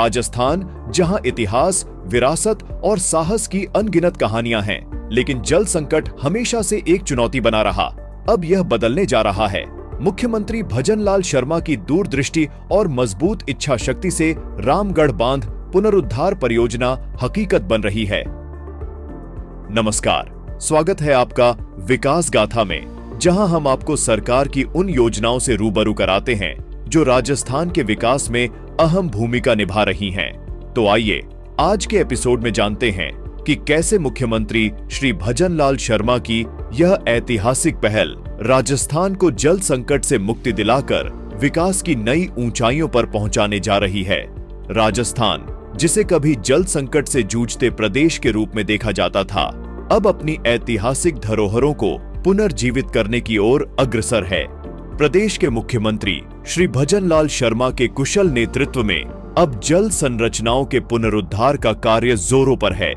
राजस्थान, जहां इतिहास, विरासत और साहस की अनगिनत कहानियां हैं, लेकिन जल संकट हमेशा से एक चुनौती बना रहा। अब यह बदलने जा रहा है। मुख्यमंत्री भजनलाल शर्मा की दूरदृष्टि और मजबूत इच्छा शक्ति से रामगढ़ बांध पुनरुद्धार परियोजना हकीकत बन रही है। नमस्कार, स्वागत है आपका विकास गाथा में, जहां हम आपको सरकार की उन योजनाओं से रूबरू कराते हैं जो राजस्थान के विकास में अहम भूमिका निभा रही हैं। तो आइए आज के एपिसोड में जानते हैं कि कैसे मुख्यमंत्री श्री भजनलाल शर्मा की यह ऐतिहासिक पहल राजस्थान को जल संकट से मुक्ति दिलाकर विकास की नई ऊंचाइयों पर पहुंचाने जा रही है। राजस्थान, जिसे कभी जल संकट से जूझते प्रदेश के रूप में देखा जाता था, अब अपनी ऐतिहासिक धरोहरों को पुनर्जीवित करने की ओर अग्रसर है। प्रदेश के मुख्यमंत्री श्री भजनलाल शर्मा के कुशल नेतृत्व में अब जल संरचनाओं के पुनरुद्धार का कार्य जोरों पर है।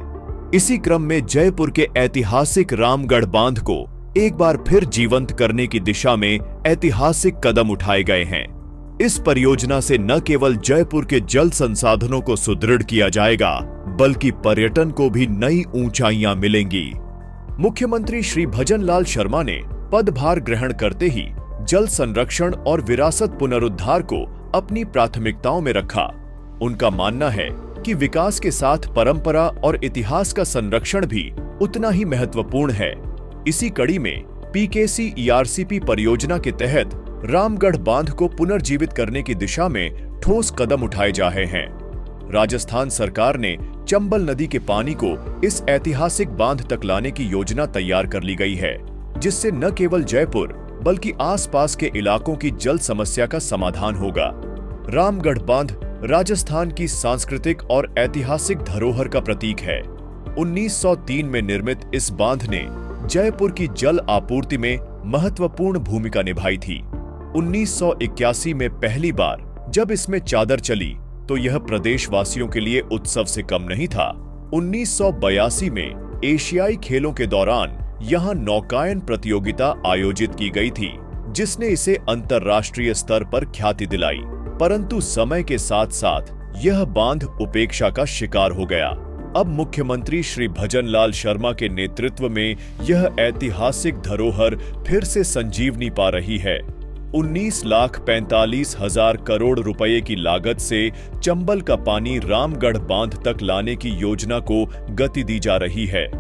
इसी क्रम में जयपुर के ऐतिहासिक रामगढ़ बांध को एक बार फिर जीवंत करने की दिशा में ऐतिहासिक कदम उठाए गए हैं। इस परियोजना से न केवल जयपुर के जल संसाधनों को सुदृढ़ किया जाएगा, बल्कि पर्यटन को भी नई ऊंचाइयां मिलेंगी। मुख्यमंत्री श्री भजनलाल शर्मा ने पदभार ग्रहण करते ही जल संरक्षण और विरासत पुनरुद्धार को अपनी प्राथमिकताओं में रखा। उनका मानना है कि विकास के साथ परंपरा और इतिहास का संरक्षण भी उतना ही महत्वपूर्ण है। इसी कड़ी में पीकेसी ईआरसीपी परियोजना के तहत रामगढ़ बांध को पुनर्जीवित करने की दिशा में ठोस कदम उठाए जा रहे हैं। राजस्थान सरकार ने चंबल नदी के पानी को इस ऐतिहासिक बांध तक लाने की योजना तैयार कर ली गई है, जिससे न केवल जयपुर बल्कि आसपास के इलाकों की जल समस्या का समाधान होगा। रामगढ़ बांध राजस्थान की सांस्कृतिक और ऐतिहासिक धरोहर का प्रतीक है। 1903 में निर्मित इस बांध ने जयपुर की जल आपूर्ति में महत्वपूर्ण भूमिका निभाई थी। 1981 में पहली बार जब इसमें चादर चली तो यह प्रदेशवासियों के लिए उत्सव से कम नहीं था। 1982 में एशियाई खेलों के दौरान यहां नौकायन प्रतियोगिता आयोजित की गई थी, जिसने इसे अंतर्राष्ट्रीय स्तर पर ख्याति दिलाई। परंतु समय के साथ साथ यह बांध उपेक्षा का शिकार हो गया। अब मुख्यमंत्री श्री भजनलाल शर्मा के नेतृत्व में यह ऐतिहासिक धरोहर फिर से संजीवनी पा रही है। 19,45,000 करोड़ रुपए की लागत से चंबल का पानी रामगढ़ बांध तक लाने की योजना को गति दी जा रही है।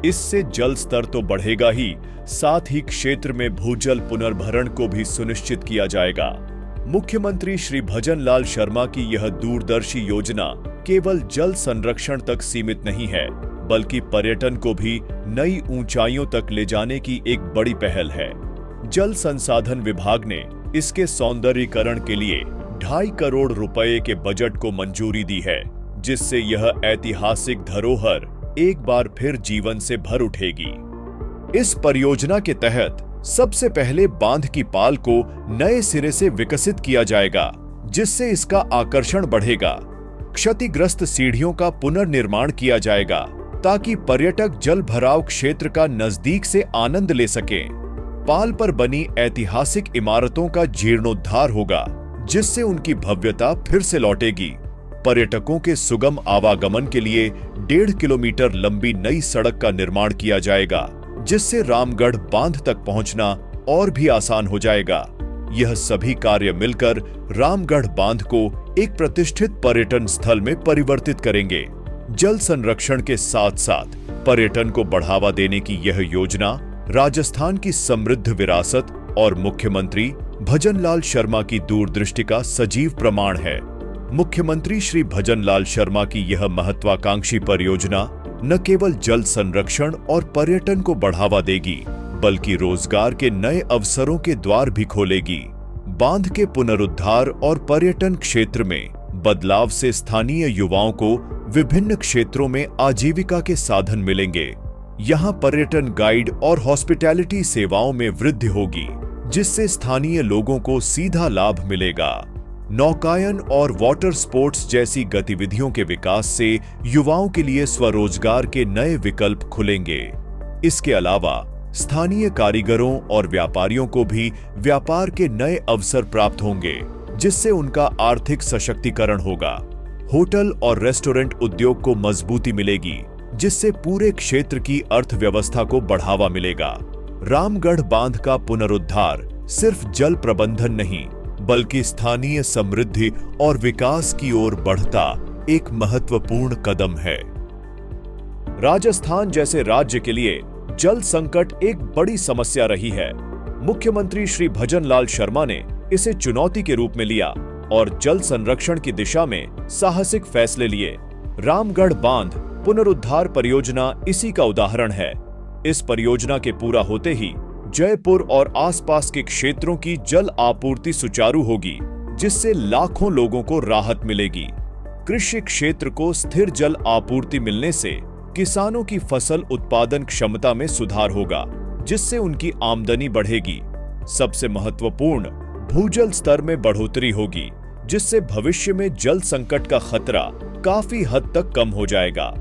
इससे जल स्तर तो बढ़ेगा ही, साथ ही क्षेत्र में भूजल पुनर्भरण को भी सुनिश्चित किया जाएगा। मुख्यमंत्री श्री भजनलाल शर्मा की यह दूरदर्शी योजना केवल जल संरक्षण तक सीमित नहीं है, बल्कि पर्यटन को भी नई ऊंचाइयों तक ले जाने की एक बड़ी पहल है। जल संसाधन विभाग ने इसके सौंदर्यीकरण के लिए 2.5 करोड़ रुपए के बजट को मंजूरी दी है, जिससे यह ऐतिहासिक धरोहर एक बार फिर जीवन से भर उठेगी। इस परियोजना के तहत सबसे पहले बांध की पाल को नए सिरे से विकसित किया जाएगा, जिससे इसका आकर्षण बढ़ेगा। क्षतिग्रस्त सीढ़ियों का पुनर्निर्माण किया जाएगा ताकि पर्यटक जल भराव क्षेत्र का नजदीक से आनंद ले सकें। पाल पर बनी ऐतिहासिक इमारतों का जीर्णोद्धार होगा, जिससे उनकी भव्यता फिर से लौटेगी। पर्यटकों के सुगम आवागमन के लिए 1.5 किलोमीटर लंबी नई सड़क का निर्माण किया जाएगा, जिससे रामगढ़ बांध तक पहुंचना और भी आसान हो जाएगा। यह सभी कार्य मिलकर रामगढ़ बांध को एक प्रतिष्ठित पर्यटन स्थल में परिवर्तित करेंगे। जल संरक्षण के साथ साथ पर्यटन को बढ़ावा देने की यह योजना राजस्थान की समृद्ध विरासत और मुख्यमंत्री भजनलाल शर्मा की दूरदृष्टि का सजीव प्रमाण है। मुख्यमंत्री श्री भजनलाल शर्मा की यह महत्वाकांक्षी परियोजना न केवल जल संरक्षण और पर्यटन को बढ़ावा देगी, बल्कि रोजगार के नए अवसरों के द्वार भी खोलेगी। बांध के पुनरुद्धार और पर्यटन क्षेत्र में बदलाव से स्थानीय युवाओं को विभिन्न क्षेत्रों में आजीविका के साधन मिलेंगे। यहाँ पर्यटन गाइड और हॉस्पिटैलिटी सेवाओं में वृद्धि होगी, जिससे स्थानीय लोगों को सीधा लाभ मिलेगा। नौकायन और वाटर स्पोर्ट्स जैसी गतिविधियों के विकास से युवाओं के लिए स्वरोजगार के नए विकल्प खुलेंगे। इसके अलावा स्थानीय कारीगरों और व्यापारियों को भी व्यापार के नए अवसर प्राप्त होंगे, जिससे उनका आर्थिक सशक्तिकरण होगा। होटल और रेस्टोरेंट उद्योग को मजबूती मिलेगी, जिससे पूरे क्षेत्र की अर्थव्यवस्था को बढ़ावा मिलेगा। रामगढ़ बांध का पुनरुद्धार सिर्फ जल प्रबंधन नहीं, बल्कि स्थानीय समृद्धि और विकास की ओर बढ़ता एक महत्वपूर्ण कदम है। राजस्थान जैसे राज्य के लिए जल संकट एक बड़ी समस्या रही है। मुख्यमंत्री श्री भजन लाल शर्मा ने इसे चुनौती के रूप में लिया और जल संरक्षण की दिशा में साहसिक फैसले लिए। रामगढ़ बांध पुनरुद्धार परियोजना इसी का उदाहरण है। इस परियोजना के पूरा होते ही जयपुर और आसपास के क्षेत्रों की जल आपूर्ति सुचारू होगी, जिससे लाखों लोगों को राहत मिलेगी। कृषि क्षेत्र को स्थिर जल आपूर्ति मिलने से किसानों की फसल उत्पादन क्षमता में सुधार होगा, जिससे उनकी आमदनी बढ़ेगी। सबसे महत्वपूर्ण, भूजल स्तर में बढ़ोतरी होगी, जिससे भविष्य में जल संकट का खतरा काफी हद तक कम हो जाएगा।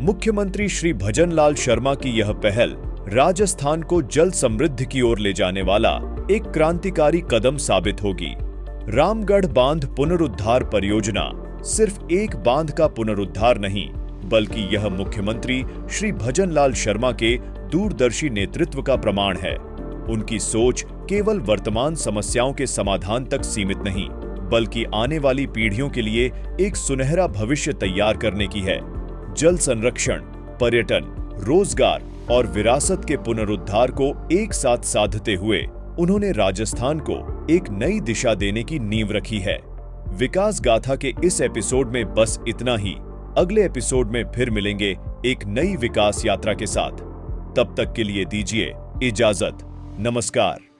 मुख्यमंत्री श्री भजन लाल शर्मा की यह पहल राजस्थान को जल समृद्धि की ओर ले जाने वाला एक क्रांतिकारी कदम साबित होगी। रामगढ़ बांध पुनरुद्धार परियोजना सिर्फ एक बांध का पुनरुद्धार नहीं, बल्कि यह मुख्यमंत्री श्री भजन लाल शर्मा के दूरदर्शी नेतृत्व का प्रमाण है। उनकी सोच केवल वर्तमान समस्याओं के समाधान तक सीमित नहीं, बल्कि आने वाली पीढ़ियों के लिए एक सुनहरा भविष्य तैयार करने की है। जल संरक्षण, पर्यटन, रोजगार और विरासत के पुनरुद्धार को एक साथ साधते हुए उन्होंने राजस्थान को एक नई दिशा देने की नींव रखी है। विकास गाथा के इस एपिसोड में बस इतना ही। अगले एपिसोड में फिर मिलेंगे एक नई विकास यात्रा के साथ। तब तक के लिए दीजिए इजाजत। नमस्कार।